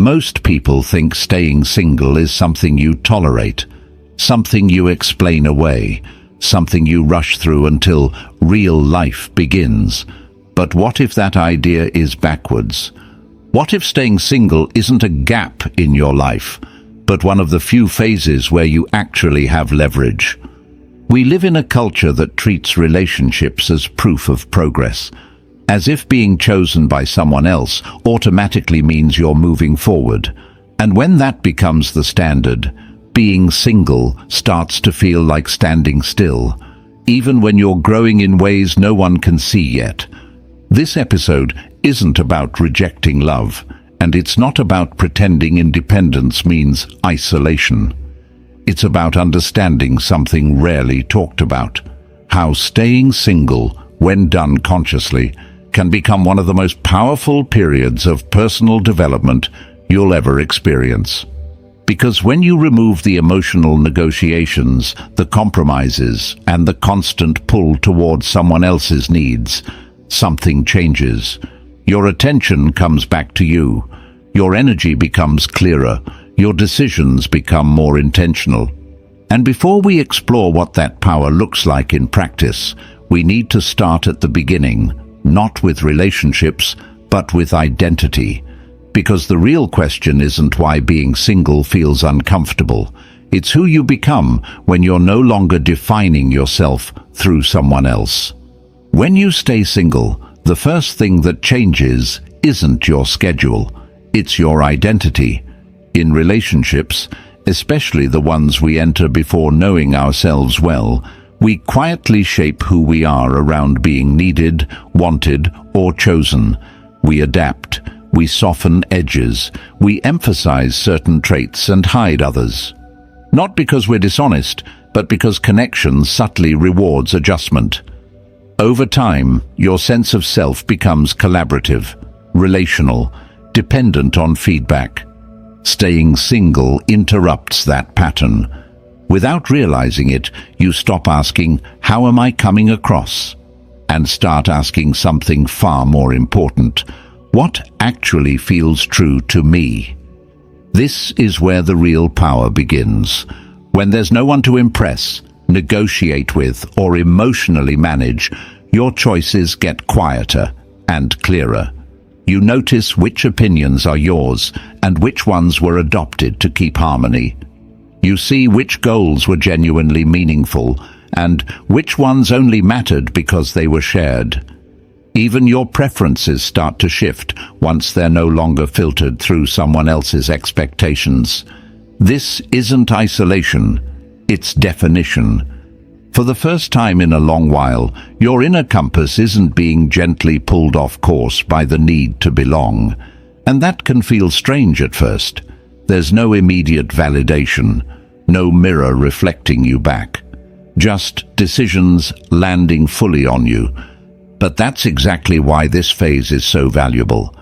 Most people think staying single is something you tolerate, something you explain away, something you rush through until real life begins. But what if that idea is backwards? What if staying single isn't a gap in your life, but one of the few phases where you actually have leverage? We live in a culture that treats relationships as proof of progress, as if being chosen by someone else automatically means you're moving forward. And when that becomes the standard, being single starts to feel like standing still, even when you're growing in ways no one can see yet. This episode isn't about rejecting love, and it's not about pretending independence means isolation. It's about understanding something rarely talked about: how staying single, when done consciously, can become one of the most powerful periods of personal development you'll ever experience. Because when you remove the emotional negotiations, the compromises, and the constant pull towards someone else's needs, something changes. Your attention comes back to you. Your energy becomes clearer. Your decisions become more intentional. And before we explore what that power looks like in practice, we need to start at the beginning, not with relationships, but with identity. Because the real question isn't why being single feels uncomfortable. It's who you become when you're no longer defining yourself through someone else. When you stay single, the first thing that changes isn't your schedule, it's your identity. In relationships, especially the ones we enter before knowing ourselves well, we quietly shape who we are around being needed, wanted, or chosen. We adapt, we soften edges, we emphasize certain traits and hide others. Not because we're dishonest, but because connection subtly rewards adjustment. Over time, your sense of self becomes collaborative, relational, dependent on feedback. Staying single interrupts that pattern. Without realizing it, you stop asking, "How am I coming across?" and start asking something far more important: what actually feels true to me? This is where the real power begins. When there's no one to impress, negotiate with, or emotionally manage, your choices get quieter and clearer. You notice which opinions are yours and which ones were adopted to keep harmony. You see which goals were genuinely meaningful and which ones only mattered because they were shared. Even your preferences start to shift once they're no longer filtered through someone else's expectations. This isn't isolation, it's definition. For the first time in a long while, your inner compass isn't being gently pulled off course by the need to belong. And that can feel strange at first. There's no immediate validation, no mirror reflecting you back. Just decisions landing fully on you. But that's exactly why this phase is so valuable.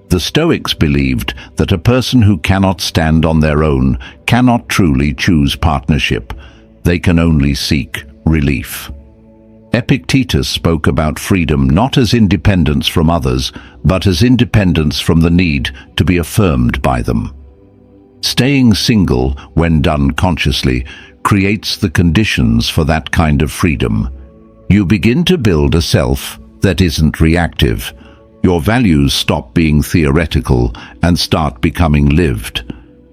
The Stoics believed that a person who cannot stand on their own cannot truly choose partnership. They can only seek relief. Epictetus spoke about freedom not as independence from others, but as independence from the need to be affirmed by them. Staying single, when done consciously, creates the conditions for that kind of freedom. You begin to build a self that isn't reactive. Your values stop being theoretical and start becoming lived.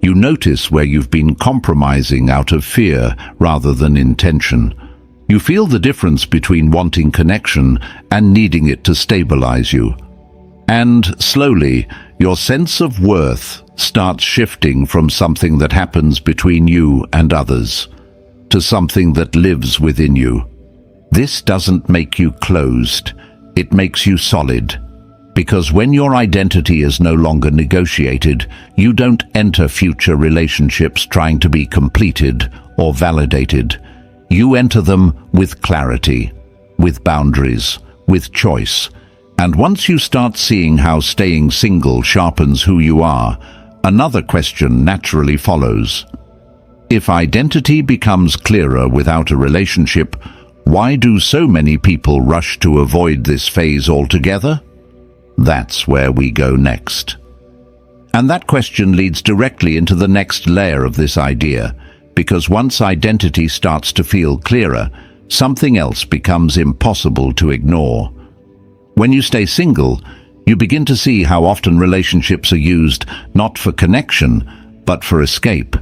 You notice where you've been compromising out of fear rather than intention. You feel the difference between wanting connection and needing it to stabilize you. And slowly, your sense of worth starts shifting from something that happens between you and others to something that lives within you. This doesn't make you closed, it makes you solid. Because when your identity is no longer negotiated, you don't enter future relationships trying to be completed or validated. You enter them with clarity, with boundaries, with choice. And once you start seeing how staying single sharpens who you are, another question naturally follows. If identity becomes clearer without a relationship, why do so many people rush to avoid this phase altogether? That's where we go next. And that question leads directly into the next layer of this idea, because once identity starts to feel clearer, something else becomes impossible to ignore. When you stay single, you begin to see how often relationships are used not for connection, but for escape.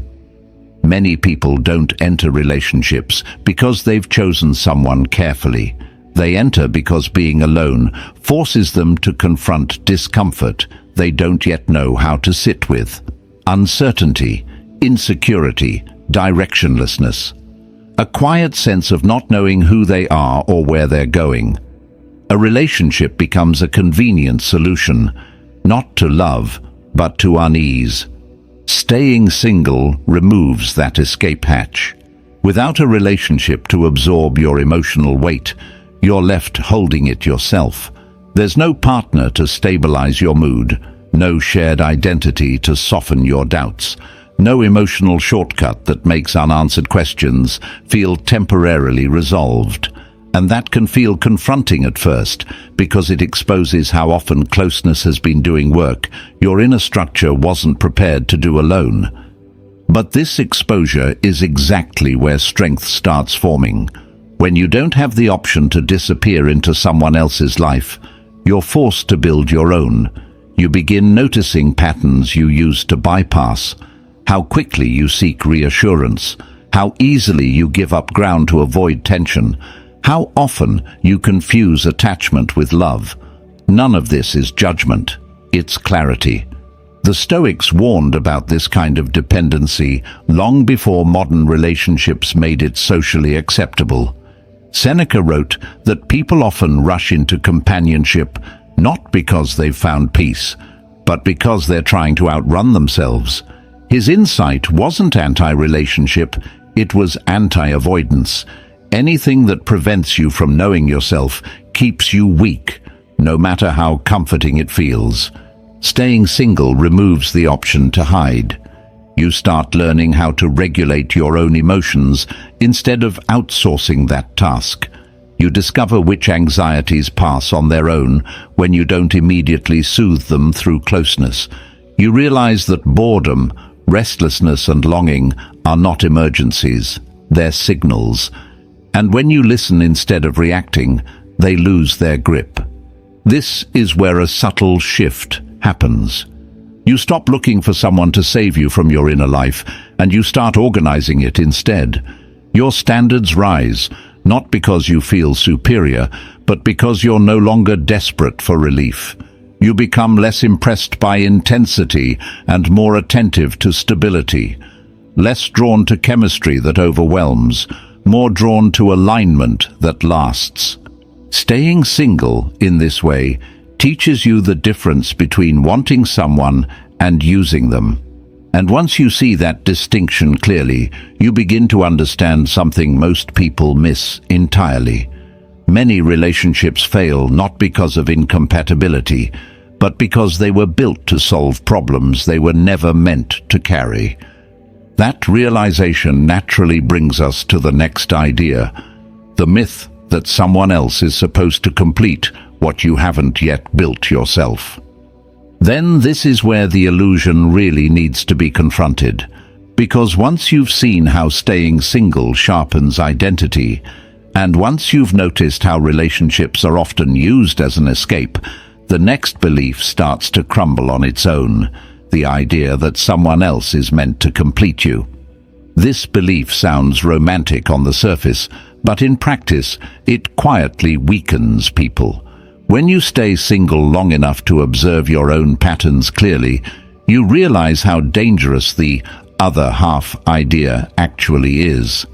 Many people don't enter relationships because they've chosen someone carefully. They enter because being alone forces them to confront discomfort they don't yet know how to sit with. Uncertainty, insecurity, directionlessness. A quiet sense of not knowing who they are or where they're going. A relationship becomes a convenient solution, not to love, but to unease. Staying single removes that escape hatch. Without a relationship to absorb your emotional weight, you're left holding it yourself. There's no partner to stabilize your mood, no shared identity to soften your doubts, no emotional shortcut that makes unanswered questions feel temporarily resolved. And that can feel confronting at first, because it exposes how often closeness has been doing work your inner structure wasn't prepared to do alone. But this exposure is exactly where strength starts forming. When you don't have the option to disappear into someone else's life, you're forced to build your own. You begin noticing patterns you used to bypass, how quickly you seek reassurance, how easily you give up ground to avoid tension, how often you confuse attachment with love. None of this is judgment, it's clarity. The Stoics warned about this kind of dependency long before modern relationships made it socially acceptable. Seneca wrote that people often rush into companionship not because they've found peace, but because they're trying to outrun themselves. His insight wasn't anti-relationship, it was anti-avoidance. Anything that prevents you from knowing yourself keeps you weak, no matter how comforting it feels. Staying single removes the option to hide. You start learning how to regulate your own emotions instead of outsourcing that task. You discover which anxieties pass on their own when you don't immediately soothe them through closeness. You realize that boredom, restlessness and longing are not emergencies, they're signals. And when you listen instead of reacting, they lose their grip. This is where a subtle shift happens. You stop looking for someone to save you from your inner life, and you start organizing it instead. Your standards rise, not because you feel superior, but because you're no longer desperate for relief. You become less impressed by intensity and more attentive to stability, less drawn to chemistry that overwhelms, more drawn to alignment that lasts. Staying single in this way teaches you the difference between wanting someone and using them. And once you see that distinction clearly, you begin to understand something most people miss entirely. Many relationships fail not because of incompatibility, but because they were built to solve problems they were never meant to carry. That realization naturally brings us to the next idea, the myth that someone else is supposed to complete what you haven't yet built yourself. Then this is where the illusion really needs to be confronted, because once you've seen how staying single sharpens identity, and once you've noticed how relationships are often used as an escape, the next belief starts to crumble on its own, the idea that someone else is meant to complete you. This belief sounds romantic on the surface, but in practice, it quietly weakens people. When you stay single long enough to observe your own patterns clearly, you realize how dangerous the other half idea actually is.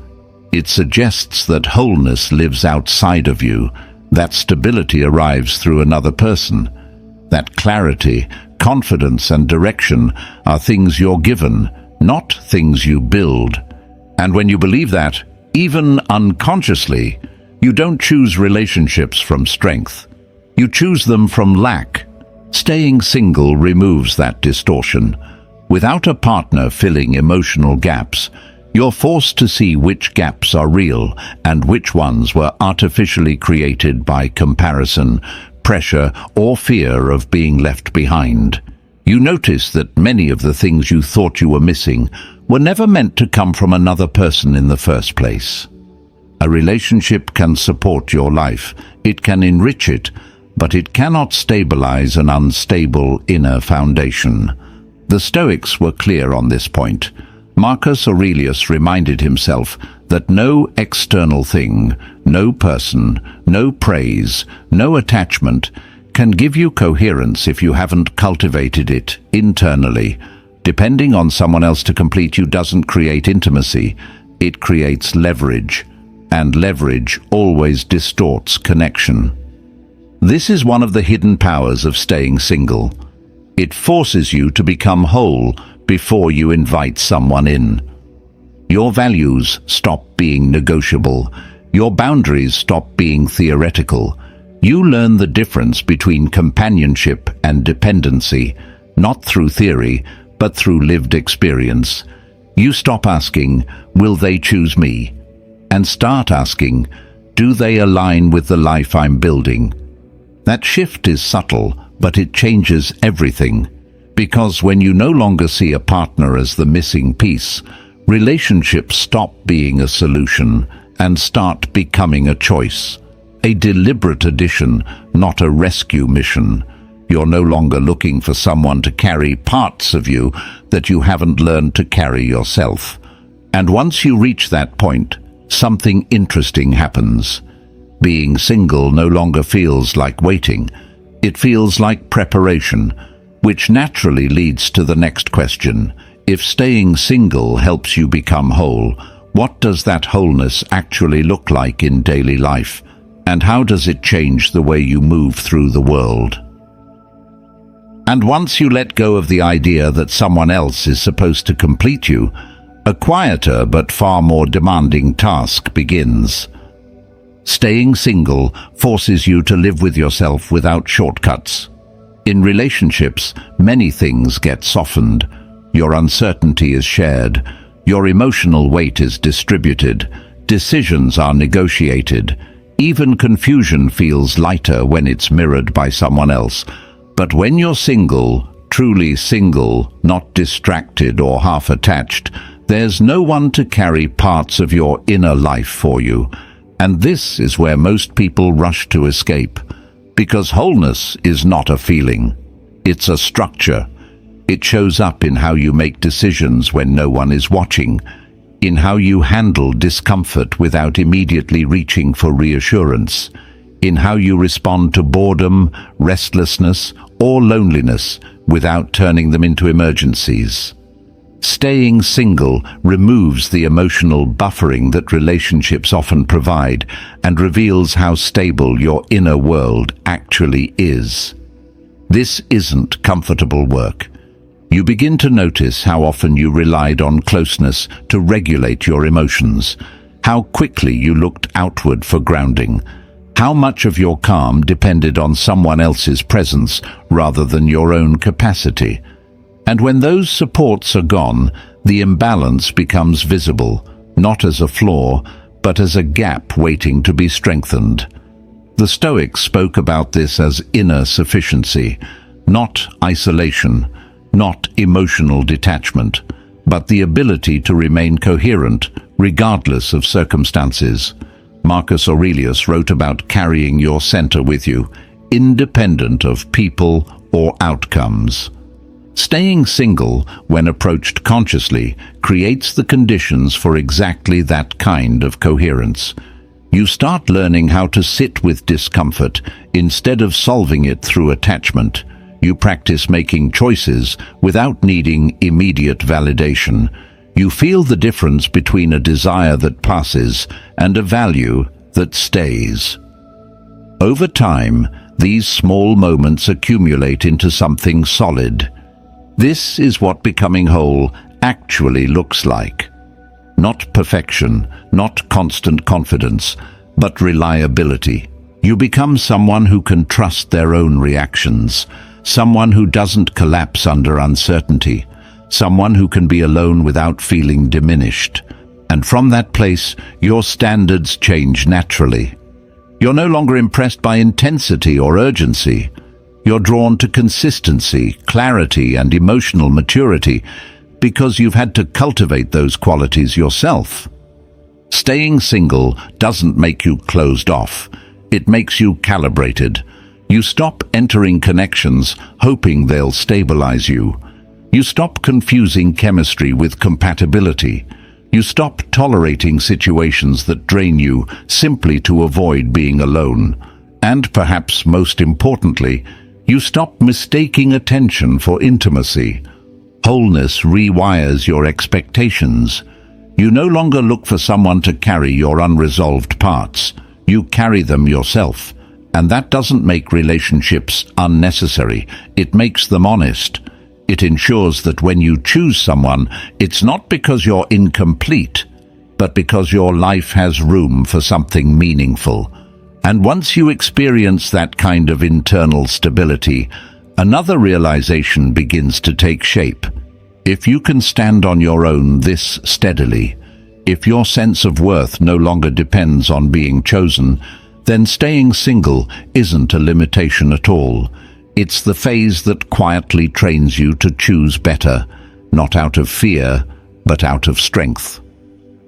It suggests that wholeness lives outside of you, that stability arrives through another person, that clarity, confidence and direction are things you're given, not things you build. And when you believe that, even unconsciously, you don't choose relationships from strength. You choose them from lack. Staying single removes that distortion. Without a partner filling emotional gaps, you're forced to see which gaps are real and which ones were artificially created by comparison, pressure, or fear of being left behind. You notice that many of the things you thought you were missing were never meant to come from another person in the first place. A relationship can support your life, it can enrich it, but it cannot stabilize an unstable inner foundation. The Stoics were clear on this point. Marcus Aurelius reminded himself that no external thing, no person, no praise, no attachment can give you coherence if you haven't cultivated it internally. Depending on someone else to complete you doesn't create intimacy, it creates leverage, and leverage always distorts connection. This is one of the hidden powers of staying single. It forces you to become whole before you invite someone in. Your values stop being negotiable. Your boundaries stop being theoretical. You learn the difference between companionship and dependency, not through theory, but through lived experience. You stop asking, "Will they choose me?" and start asking, "Do they align with the life I'm building?" That shift is subtle, but it changes everything. Because when you no longer see a partner as the missing piece, relationships stop being a solution and start becoming a choice. A deliberate addition, not a rescue mission. You're no longer looking for someone to carry parts of you that you haven't learned to carry yourself. And once you reach that point, something interesting happens. Being single no longer feels like waiting. It feels like preparation, which naturally leads to the next question. If staying single helps you become whole, what does that wholeness actually look like in daily life? And how does it change the way you move through the world? And once you let go of the idea that someone else is supposed to complete you, a quieter but far more demanding task begins. Staying single forces you to live with yourself without shortcuts. In relationships, many things get softened. Your uncertainty is shared. Your emotional weight is distributed. Decisions are negotiated. Even confusion feels lighter when it's mirrored by someone else. But when you're single, truly single, not distracted or half-attached, there's no one to carry parts of your inner life for you. And this is where most people rush to escape. Because wholeness is not a feeling. It's a structure. It shows up in how you make decisions when no one is watching, in how you handle discomfort without immediately reaching for reassurance, in how you respond to boredom, restlessness, or loneliness without turning them into emergencies. Staying single removes the emotional buffering that relationships often provide and reveals how stable your inner world actually is. This isn't comfortable work. You begin to notice how often you relied on closeness to regulate your emotions, how quickly you looked outward for grounding, how much of your calm depended on someone else's presence rather than your own capacity. And when those supports are gone, the imbalance becomes visible, not as a flaw, but as a gap waiting to be strengthened. The Stoics spoke about this as inner sufficiency, not isolation, not emotional detachment, but the ability to remain coherent regardless of circumstances. Marcus Aurelius wrote about carrying your center with you, independent of people or outcomes. Staying single, when approached consciously, creates the conditions for exactly that kind of coherence. You start learning how to sit with discomfort instead of solving it through attachment. You practice making choices without needing immediate validation. You feel the difference between a desire that passes and a value that stays. Over time, these small moments accumulate into something solid. This is what becoming whole actually looks like. Not perfection, not constant confidence, but reliability. You become someone who can trust their own reactions, someone who doesn't collapse under uncertainty, someone who can be alone without feeling diminished. And from that place, your standards change naturally. You're no longer impressed by intensity or urgency. You're drawn to consistency, clarity, and emotional maturity because you've had to cultivate those qualities yourself. Staying single doesn't make you closed off. It makes you calibrated. You stop entering connections hoping they'll stabilize you. You stop confusing chemistry with compatibility. You stop tolerating situations that drain you simply to avoid being alone. And perhaps most importantly, you stop mistaking attention for intimacy. Wholeness rewires your expectations. You no longer look for someone to carry your unresolved parts. You carry them yourself. And that doesn't make relationships unnecessary. It makes them honest. It ensures that when you choose someone, it's not because you're incomplete, but because your life has room for something meaningful. And once you experience that kind of internal stability, another realization begins to take shape. If you can stand on your own this steadily, if your sense of worth no longer depends on being chosen, then staying single isn't a limitation at all. It's the phase that quietly trains you to choose better, not out of fear, but out of strength.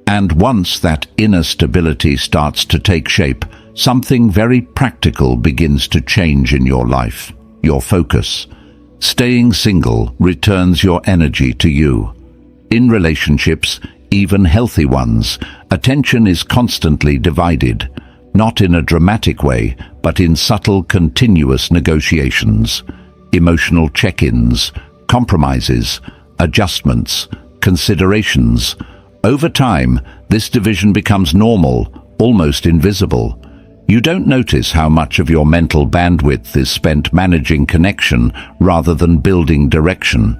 And once that inner stability starts to take shape, something very practical begins to change in your life, your focus. Staying single returns your energy to you. In relationships, even healthy ones, attention is constantly divided, not in a dramatic way, but in subtle, continuous negotiations, emotional check-ins, compromises, adjustments, considerations. Over time, this division becomes normal, almost invisible. You don't notice how much of your mental bandwidth is spent managing connection rather than building direction.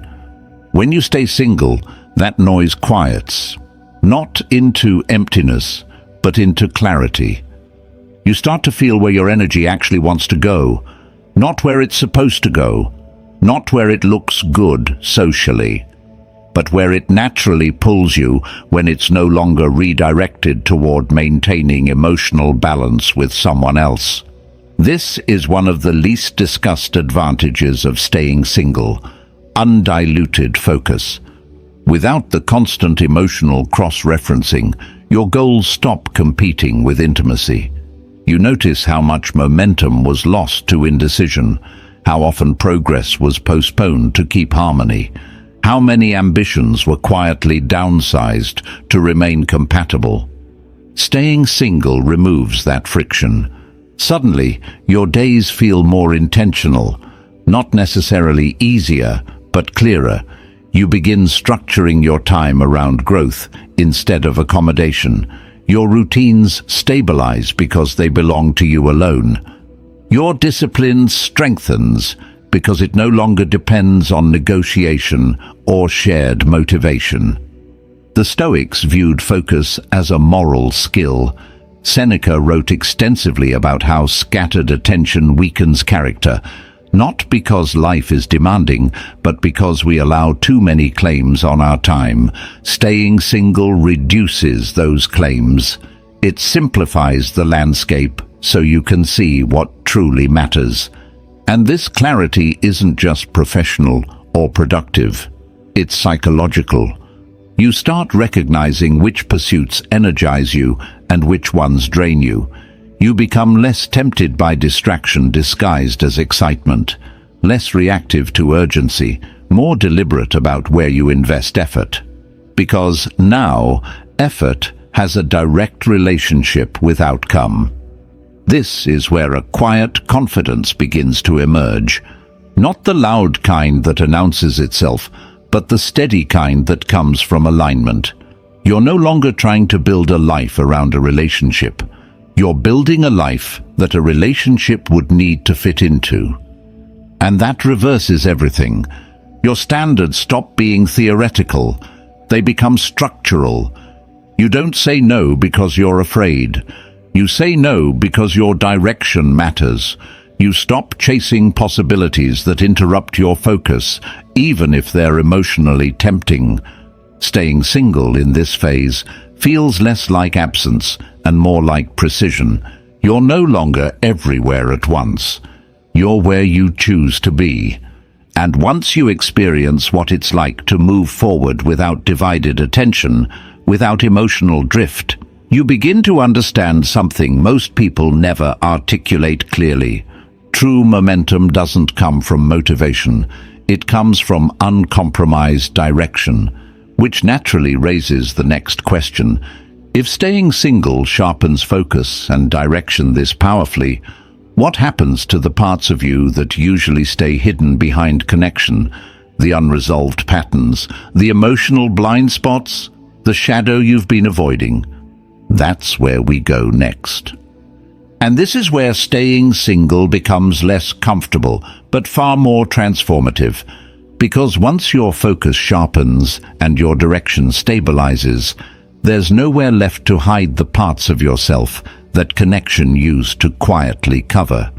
When you stay single, that noise quiets, not into emptiness, but into clarity. You start to feel where your energy actually wants to go, not where it's supposed to go, not where it looks good socially, but where it naturally pulls you when it's no longer redirected toward maintaining emotional balance with someone else. This is one of the least discussed advantages of staying single: undiluted focus. Without the constant emotional cross-referencing, your goals stop competing with intimacy. You notice how much momentum was lost to indecision, how often progress was postponed to keep harmony, how many ambitions were quietly downsized to remain compatible. Staying single removes that friction. Suddenly, your days feel more intentional, not necessarily easier, but clearer. You begin structuring your time around growth instead of accommodation. Your routines stabilize because they belong to you alone. Your discipline strengthens because it no longer depends on negotiation or shared motivation. The Stoics viewed focus as a moral skill. Seneca wrote extensively about how scattered attention weakens character, not because life is demanding, but because we allow too many claims on our time. Staying single reduces those claims. It simplifies the landscape so you can see what truly matters. And this clarity isn't just professional or productive. It's psychological. You start recognizing which pursuits energize you and which ones drain you. You become less tempted by distraction disguised as excitement, less reactive to urgency, more deliberate about where you invest effort. Because now, effort has a direct relationship with outcome. This is where a quiet confidence begins to emerge. Not the loud kind that announces itself, but the steady kind that comes from alignment. You're no longer trying to build a life around a relationship. You're building a life that a relationship would need to fit into. And that reverses everything. Your standards stop being theoretical. They become structural. You don't say no because you're afraid. You say no because your direction matters. You stop chasing possibilities that interrupt your focus, even if they're emotionally tempting. Staying single in this phase feels less like absence and more like precision. You're no longer everywhere at once. You're where you choose to be. And once you experience what it's like to move forward without divided attention, without emotional drift, you begin to understand something most people never articulate clearly. True momentum doesn't come from motivation. It comes from uncompromised direction, which naturally raises the next question. If staying single sharpens focus and direction this powerfully, what happens to the parts of you that usually stay hidden behind connection, the unresolved patterns, the emotional blind spots, the shadow you've been avoiding? That's where we go next. And this is where staying single becomes less comfortable, but far more transformative. Because once your focus sharpens and your direction stabilizes, there's nowhere left to hide the parts of yourself that connection used to quietly cover.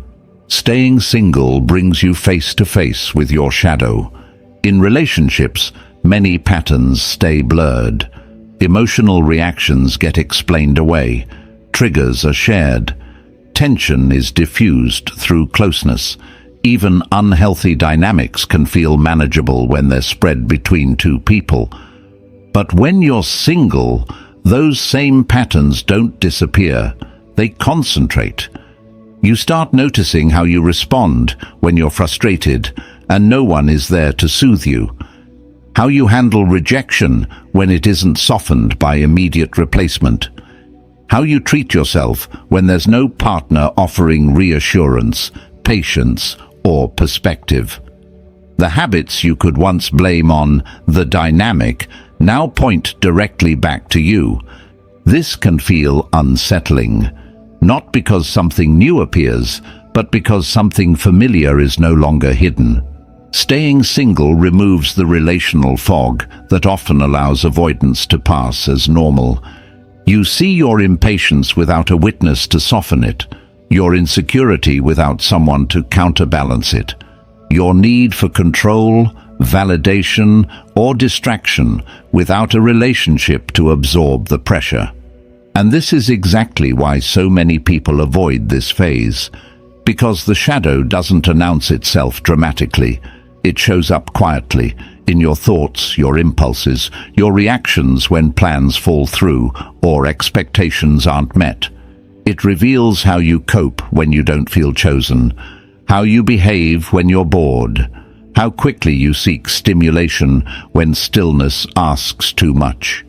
Staying single brings you face to face with your shadow. In relationships, many patterns stay blurred. Emotional reactions get explained away. Triggers are shared. Tension is diffused through closeness. Even unhealthy dynamics can feel manageable when they're spread between two people. But when you're single, those same patterns don't disappear. They concentrate. You start noticing how you respond when you're frustrated and no one is there to soothe you. How you handle rejection when it isn't softened by immediate replacement. How you treat yourself when there's no partner offering reassurance, patience, or perspective. The habits you could once blame on the dynamic now point directly back to you. This can feel unsettling, not because something new appears, but because something familiar is no longer hidden. Staying single removes the relational fog that often allows avoidance to pass as normal. You see your impatience without a witness to soften it, your insecurity without someone to counterbalance it, your need for control, validation, or distraction without a relationship to absorb the pressure. And this is exactly why so many people avoid this phase, because the shadow doesn't announce itself dramatically. It shows up quietly, in your thoughts, your impulses, your reactions when plans fall through or expectations aren't met. It reveals how you cope when you don't feel chosen, how you behave when you're bored, how quickly you seek stimulation when stillness asks too much.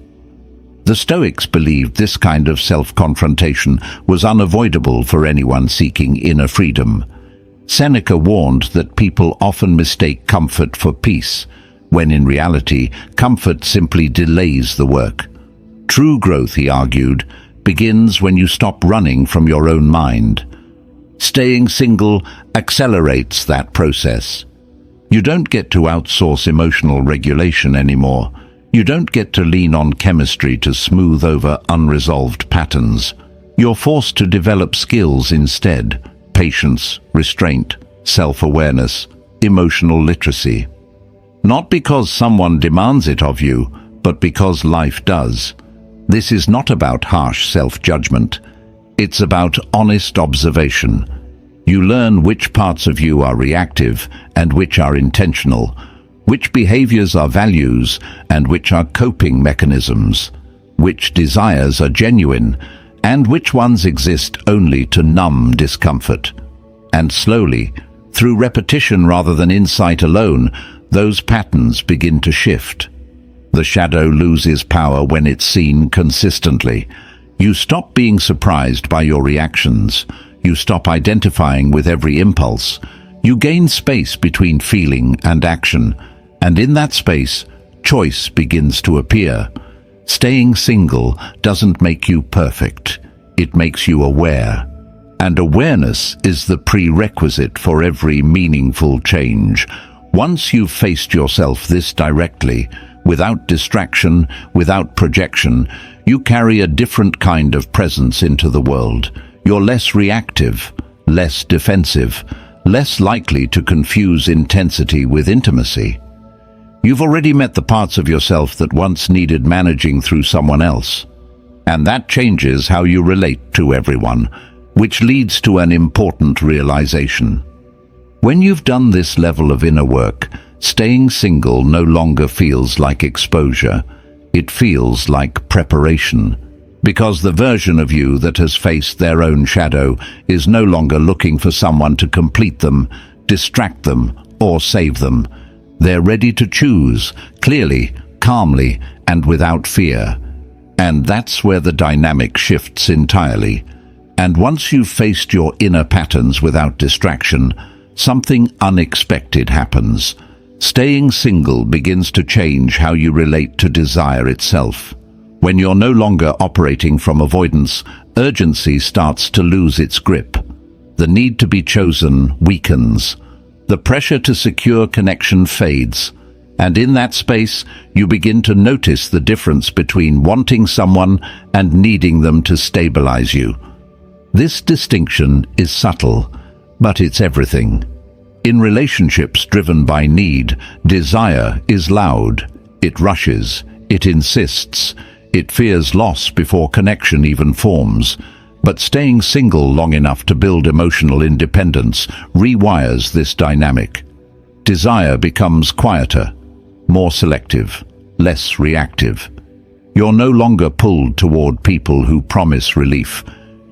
The Stoics believed this kind of self-confrontation was unavoidable for anyone seeking inner freedom. Seneca warned that people often mistake comfort for peace, when in reality, comfort simply delays the work. True growth, he argued, begins when you stop running from your own mind. Staying single accelerates that process. You don't get to outsource emotional regulation anymore. You don't get to lean on chemistry to smooth over unresolved patterns. You're forced to develop skills instead: patience, restraint, self-awareness, emotional literacy. Not because someone demands it of you, but because life does. This is not about harsh self-judgment. It's about honest observation. You learn which parts of you are reactive and which are intentional, which behaviors are values and which are coping mechanisms, which desires are genuine and which ones exist only to numb discomfort. And slowly, through repetition rather than insight alone, those patterns begin to shift. The shadow loses power when it's seen consistently. You stop being surprised by your reactions. You stop identifying with every impulse. You gain space between feeling and action, and in that space, choice begins to appear. Staying single doesn't make you perfect. It makes you aware. And awareness is the prerequisite for every meaningful change. Once you've faced yourself this directly, without distraction, without projection, you carry a different kind of presence into the world. You're less reactive, less defensive, less likely to confuse intensity with intimacy. You've already met the parts of yourself that once needed managing through someone else. And that changes how you relate to everyone, which leads to an important realization. When you've done this level of inner work, staying single no longer feels like exposure. It feels like preparation. Because the version of you that has faced their own shadow is no longer looking for someone to complete them, distract them, or save them. They're ready to choose, clearly, calmly, and without fear. And that's where the dynamic shifts entirely. And once you've faced your inner patterns without distraction, something unexpected happens. Staying single begins to change how you relate to desire itself. When you're no longer operating from avoidance, urgency starts to lose its grip. The need to be chosen weakens. The pressure to secure connection fades. And in that space, you begin to notice the difference between wanting someone and needing them to stabilize you. This distinction is subtle, but it's everything. In relationships driven by need, desire is loud. It rushes, it insists, it fears loss before connection even forms. But staying single long enough to build emotional independence rewires this dynamic. Desire becomes quieter, more selective, less reactive. You're no longer pulled toward people who promise relief.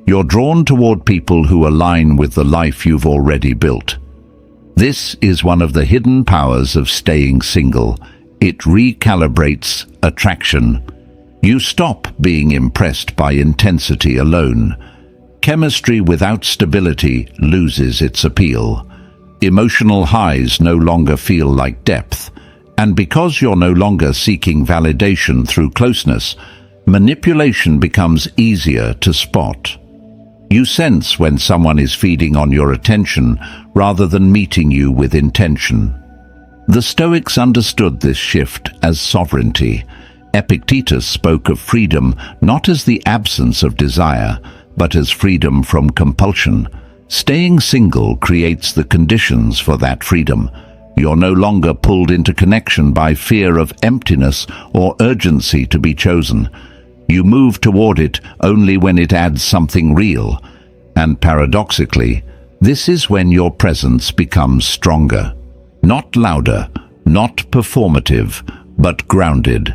You're drawn toward people who align with the life you've already built. This is one of the hidden powers of staying single. It recalibrates attraction. You stop being impressed by intensity alone. Chemistry without stability loses its appeal. Emotional highs no longer feel like depth. And because you're no longer seeking validation through closeness, manipulation becomes easier to spot. You sense when someone is feeding on your attention rather than meeting you with intention. The Stoics understood this shift as sovereignty. Epictetus spoke of freedom not as the absence of desire, but as freedom from compulsion. Staying single creates the conditions for that freedom. You're no longer pulled into connection by fear of emptiness or urgency to be chosen. You move toward it only when it adds something real. And paradoxically, this is when your presence becomes stronger. Not louder, not performative, but grounded.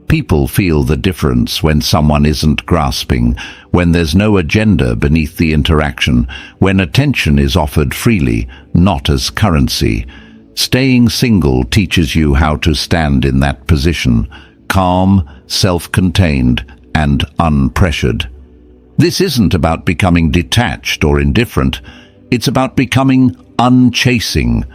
People feel the difference when someone isn't grasping, when there's no agenda beneath the interaction, when attention is offered freely, not as currency. Staying single teaches you how to stand in that position, calm, self-contained, and unpressured. This isn't about becoming detached or indifferent. It's about becoming unchasing.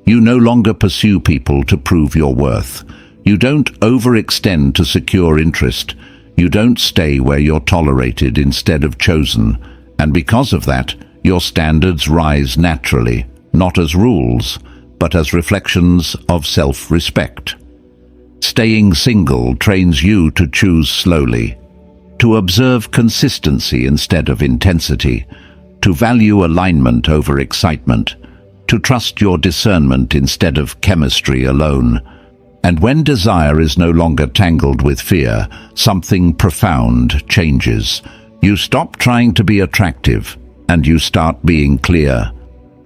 You no longer pursue people to prove your worth. You don't overextend to secure interest. You don't stay where you're tolerated instead of chosen. And because of that, your standards rise naturally, not as rules, but as reflections of self-respect. Staying single trains you to choose slowly, to observe consistency instead of intensity, to value alignment over excitement, to trust your discernment instead of chemistry alone. And when desire is no longer tangled with fear, something profound changes. You stop trying to be attractive, and you start being clear.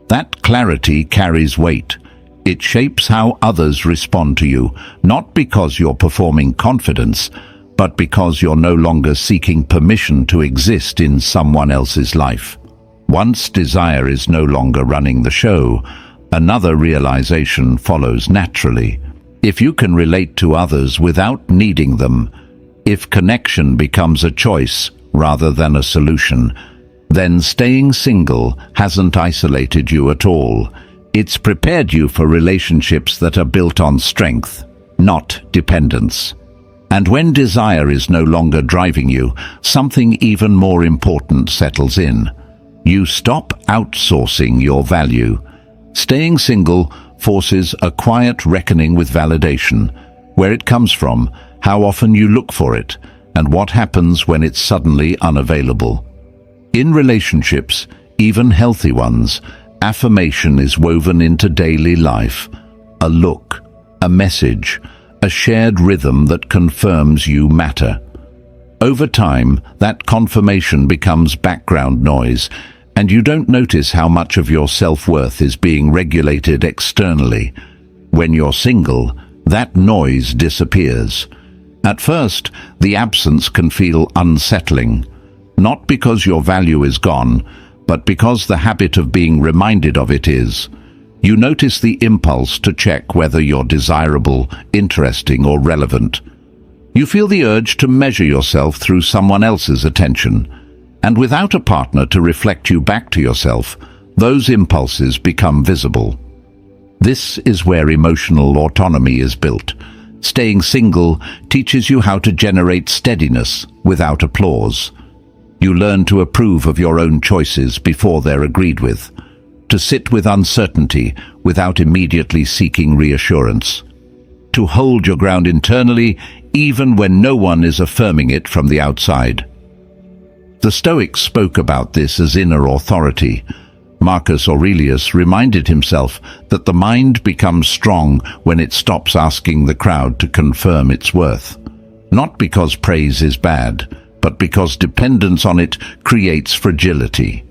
That clarity carries weight. It shapes how others respond to you, not because you're performing confidence, but because you're no longer seeking permission to exist in someone else's life. Once desire is no longer running the show, another realization follows naturally. If you can relate to others without needing them, if connection becomes a choice rather than a solution, then staying single hasn't isolated you at all. It's prepared you for relationships that are built on strength, not dependence. And when desire is no longer driving you, something even more important settles in. You stop outsourcing your value. Staying single forces a quiet reckoning with validation, where it comes from, how often you look for it, and what happens when it's suddenly unavailable. In relationships, even healthy ones, affirmation is woven into daily life. A look, a message, a shared rhythm that confirms you matter. Over time, that confirmation becomes background noise, and you don't notice how much of your self-worth is being regulated externally. When you're single, that noise disappears. At first, the absence can feel unsettling, not because your value is gone, but because the habit of being reminded of it is. You notice the impulse to check whether you're desirable, interesting, or relevant. You feel the urge to measure yourself through someone else's attention, and without a partner to reflect you back to yourself, those impulses become visible. This is where emotional autonomy is built. Staying single teaches you how to generate steadiness without applause. You learn to approve of your own choices before they're agreed with, to sit with uncertainty without immediately seeking reassurance, to hold your ground internally even when no one is affirming it from the outside. The Stoics spoke about this as inner authority. Marcus Aurelius reminded himself that the mind becomes strong when it stops asking the crowd to confirm its worth. Not because praise is bad, but because dependence on it creates fragility.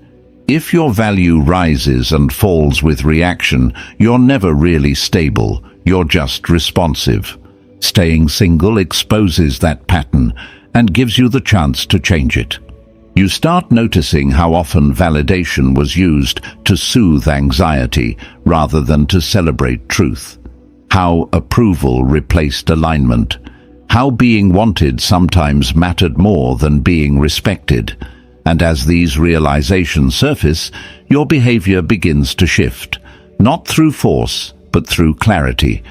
If your value rises and falls with reaction, you're never really stable, you're just responsive. Staying single exposes that pattern and gives you the chance to change it. You start noticing how often validation was used to soothe anxiety rather than to celebrate truth. How approval replaced alignment. How being wanted sometimes mattered more than being respected. And as these realizations surface, your behavior begins to shift, not through force, but through clarity.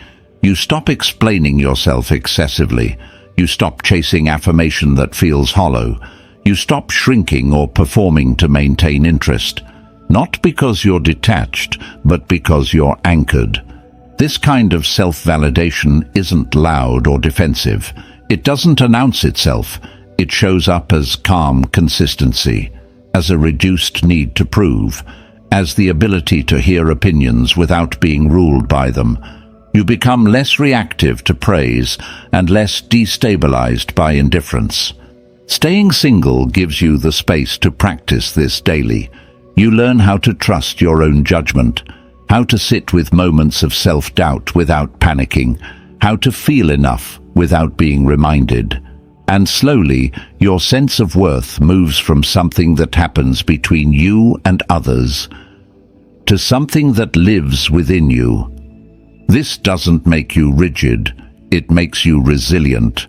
You stop explaining yourself excessively. You stop chasing affirmation that feels hollow. You stop shrinking or performing to maintain interest, not because you're detached, but because you're anchored. This kind of self-validation isn't loud or defensive. It doesn't announce itself. It shows up as calm consistency, as a reduced need to prove, as the ability to hear opinions without being ruled by them. You become less reactive to praise and less destabilized by indifference. Staying single gives you the space to practice this daily. You learn how to trust your own judgment, how to sit with moments of self-doubt without panicking, how to feel enough without being reminded. And slowly, your sense of worth moves from something that happens between you and others to something that lives within you. This doesn't make you rigid, it makes you resilient.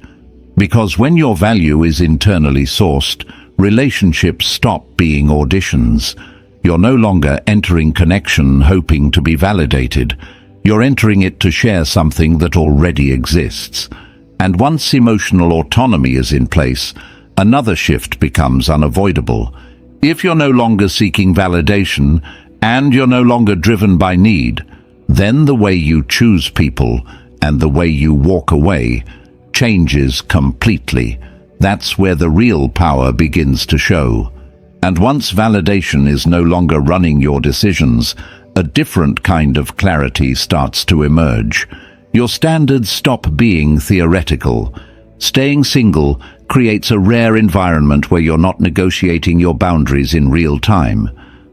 Because when your value is internally sourced, relationships stop being auditions. You're no longer entering connection hoping to be validated. You're entering it to share something that already exists. And once emotional autonomy is in place, another shift becomes unavoidable. If you're no longer seeking validation, and you're no longer driven by need, then the way you choose people and the way you walk away changes completely. That's where the real power begins to show. And once validation is no longer running your decisions, a different kind of clarity starts to emerge. Your standards stop being theoretical. Staying single creates a rare environment where you're not negotiating your boundaries in real time.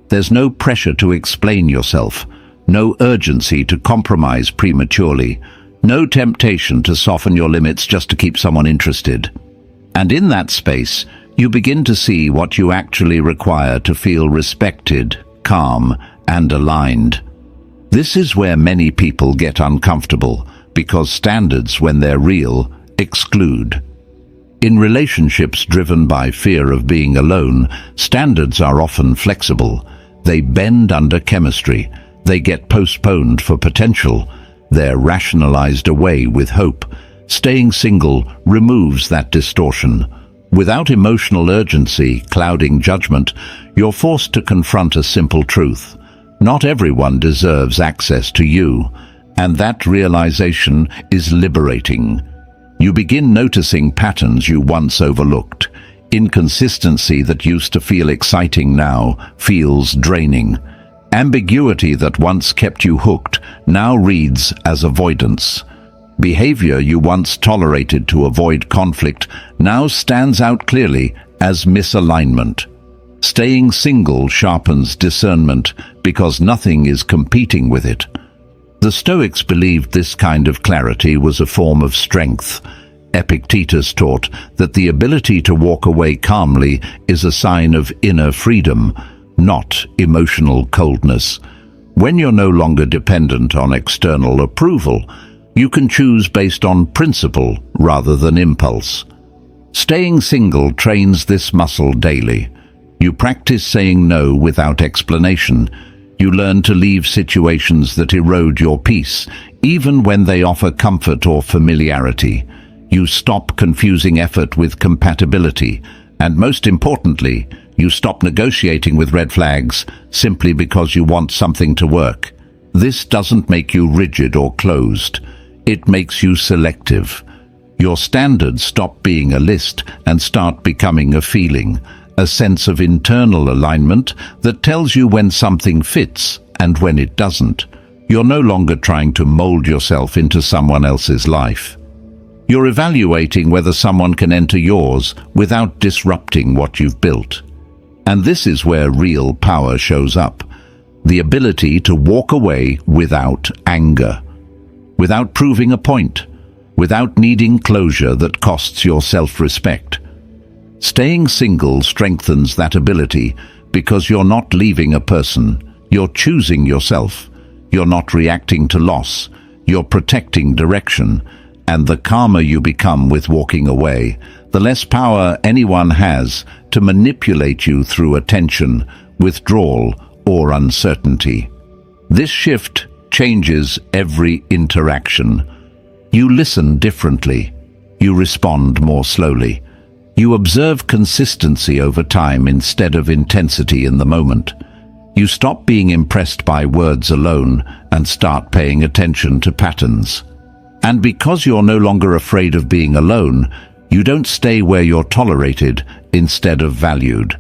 There's no pressure to explain yourself, no urgency to compromise prematurely, no temptation to soften your limits just to keep someone interested. And in that space, you begin to see what you actually require to feel respected, calm, and aligned. This is where many people get uncomfortable, because standards, when they're real, exclude. In relationships driven by fear of being alone, standards are often flexible. They bend under chemistry. They get postponed for potential. They're rationalized away with hope. Staying single removes that distortion. Without emotional urgency clouding judgment, you're forced to confront a simple truth. Not everyone deserves access to you, and that realization is liberating. You begin noticing patterns you once overlooked. Inconsistency that used to feel exciting now feels draining. Ambiguity that once kept you hooked now reads as avoidance. Behavior you once tolerated to avoid conflict now stands out clearly as misalignment. Staying single sharpens discernment because nothing is competing with it. The Stoics believed this kind of clarity was a form of strength. Epictetus taught that the ability to walk away calmly is a sign of inner freedom, not emotional coldness. When you're no longer dependent on external approval, you can choose based on principle rather than impulse. Staying single trains this muscle daily. You practice saying no without explanation. You learn to leave situations that erode your peace, even when they offer comfort or familiarity. You stop confusing effort with compatibility, and most importantly, you stop negotiating with red flags simply because you want something to work. This doesn't make you rigid or closed. It makes you selective. Your standards stop being a list and start becoming a feeling, a sense of internal alignment that tells you when something fits and when it doesn't. You're no longer trying to mold yourself into someone else's life. You're evaluating whether someone can enter yours without disrupting what you've built. And this is where real power shows up. The ability to walk away without anger, without proving a point, without needing closure that costs your self-respect. Staying single strengthens that ability because you're not leaving a person, you're choosing yourself. You're not reacting to loss, you're protecting direction. And the calmer you become with walking away, the less power anyone has to manipulate you through attention, withdrawal, or uncertainty. This shift changes every interaction. You listen differently. You respond more slowly. You observe consistency over time instead of intensity in the moment. You stop being impressed by words alone and start paying attention to patterns. And because you're no longer afraid of being alone, you don't stay where you're tolerated instead of valued.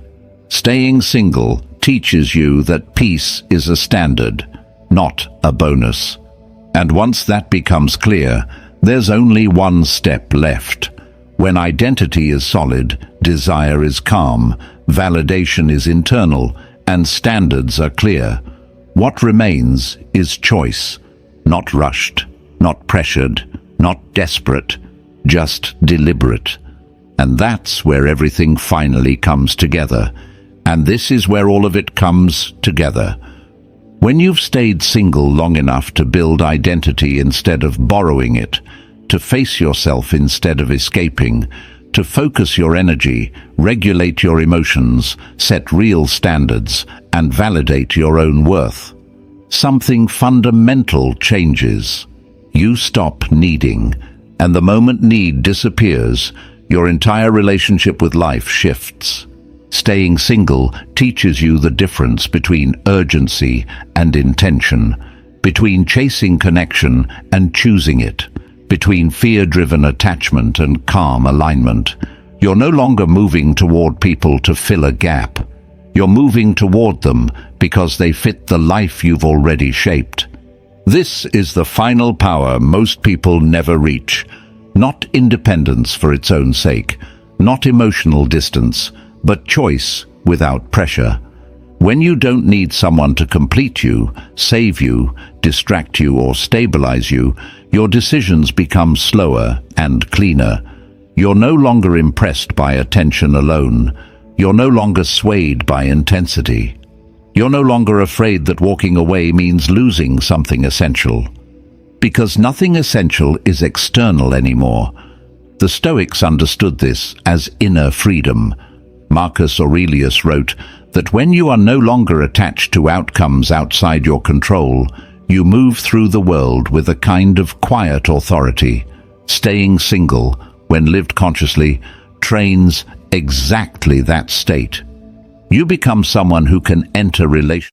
Staying single teaches you that peace is a standard, not a bonus. And once that becomes clear, there's only one step left. When identity is solid, desire is calm, validation is internal, and standards are clear, what remains is choice, not rushed, not pressured, not desperate, just deliberate. And that's where everything finally comes together. And this is where all of it comes together. When you've stayed single long enough to build identity instead of borrowing it, to face yourself instead of escaping, to focus your energy, regulate your emotions, set real standards, and validate your own worth, something fundamental changes. You stop needing, and the moment need disappears, your entire relationship with life shifts. Staying single teaches you the difference between urgency and intention, between chasing connection and choosing it, between fear-driven attachment and calm alignment. You're no longer moving toward people to fill a gap. You're moving toward them because they fit the life you've already shaped. This is the final power most people never reach. Not independence for its own sake, not emotional distance, but choice without pressure. When you don't need someone to complete you, save you, distract you, or stabilize you, your decisions become slower and cleaner. You're no longer impressed by attention alone. You're no longer swayed by intensity. You're no longer afraid that walking away means losing something essential. Because nothing essential is external anymore. The Stoics understood this as inner freedom. Marcus Aurelius wrote that when you are no longer attached to outcomes outside your control, you move through the world with a kind of quiet authority. Staying single, when lived consciously, trains exactly that state. You become someone who can enter relationships